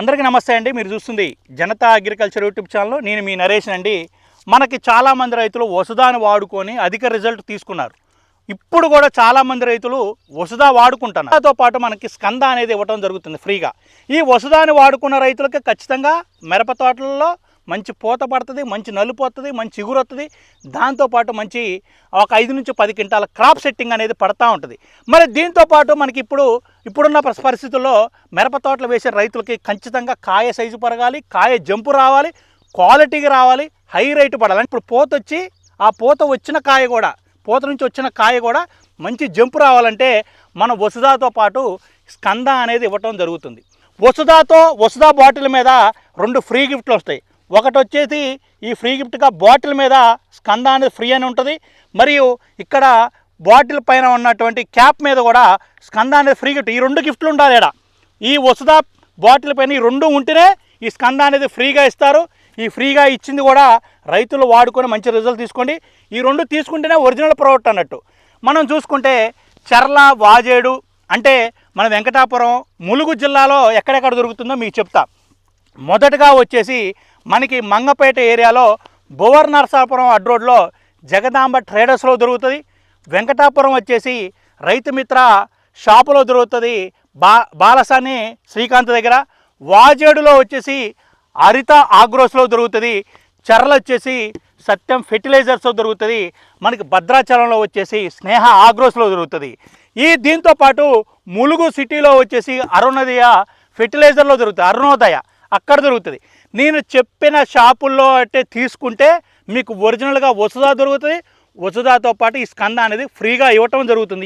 అందరికీ నమస్తే అండి. మీరు చూస్తుంది జనతా అగ్రికల్చర్ యూట్యూబ్ ఛానల్. నేను మీ నరేష్ అండి. మనకి చాలామంది రైతులు వసుదాని వాడుకొని అధిక రిజల్ట్ తీసుకున్నారు. ఇప్పుడు కూడా చాలామంది రైతులు వసుదా వాడుకుంటున్నారు. దాంతో పాటు మనకి స్కంద అనేది ఇవ్వడం జరుగుతుంది ఫ్రీగా. ఈ వసుదాని వాడుకున్న రైతులకి ఖచ్చితంగా మిరప తోటలలో మంచి పూత పడుతుంది, మంచి నలుపు వస్తుంది, మంచి చిగురు వస్తుంది. దాంతోపాటు మంచి ఒక 5 నుంచి 10 క్వింటాల క్రాప్ సెట్టింగ్ అనేది పడతా ఉంటుంది. మరి దీంతోపాటు మనకి ఇప్పుడున్న పరిస్థితుల్లో మిరప తోటలు వేసే రైతులకి ఖచ్చితంగా కాయ సైజు పెరగాలి, కాయ జంపు రావాలి, క్వాలిటీగా రావాలి, హై రేటు పడాలి. ఇప్పుడు పూత వచ్చి ఆ పూత వచ్చిన కాయ కూడా పూత నుంచి వచ్చిన కాయ కూడా మంచి జంపు రావాలంటే మన వసుదాతో పాటు స్కంద అనేది ఇవ్వటం జరుగుతుంది. వసుదా బాటిల్ మీద 2 ఫ్రీ గిఫ్ట్లు వస్తాయి. ఒకటి వచ్చేసి ఈ ఫ్రీ గిఫ్ట్గా బాటిల్ మీద స్కంద అనేది ఫ్రీ అని ఉంటుంది. మరియు ఇక్కడ బాటిల్ పైన ఉన్నటువంటి క్యాప్ మీద కూడా స్కంద అనేది ఫ్రీ గిఫ్ట్. ఈ 2 గిఫ్ట్లు ఉండాలి ఇక్కడ. ఈ వసుదా బాటిల్ పైన ఈ 2 ఉంటేనే ఈ స్కంద అనేది ఫ్రీగా ఇస్తారు. ఈ ఫ్రీగా ఇచ్చింది కూడా రైతులు వాడుకొని మంచి రిజల్ట్ తీసుకోండి. ఈ 2 తీసుకుంటేనే ఒరిజినల్ ప్రోడక్ట్ అన్నట్టు. మనం చూసుకుంటే చర్ల, వాజేడు అంటే మన వెంకటాపురం, ములుగు జిల్లాలో ఎక్కడెక్కడ దొరుకుతుందో మీకు చెప్తా. మొదటగా వచ్చేసి మనకి మంగపేట ఏరియాలో భువర్ నరసాపురం అడ్రోడ్లో జగదాంబ ట్రేడర్స్లో దొరుకుతుంది. వెంకటాపురం వచ్చేసి రైతు మిత్ర షాపులో దొరుకుతుంది, బాలసాని శ్రీకాంత్ దగ్గర. వాజేడులో వచ్చేసి హరిత ఆగ్రోస్లో దొరుకుతుంది. చర్ల వచ్చేసి సత్యం ఫెర్టిలైజర్స్లో దొరుకుతుంది. మనకి భద్రాచలంలో వచ్చేసి స్నేహ ఆగ్రోస్లో దొరుకుతుంది. దీంతో పాటు ములుగు సిటీలో వచ్చేసి అరుణోదయ ఫెర్టిలైజర్లో దొరుకుతుంది, అరుణోదయ అక్కడ దొరుకుతుంది. నేను చెప్పిన షాపుల్లో అంటే తీసుకుంటే మీకు ఒరిజినల్గా వసుదా దొరుకుతుంది. వసుదాతో పాటు ఈ స్కంద అనేది ఫ్రీగా ఇవ్వటం జరుగుతుంది.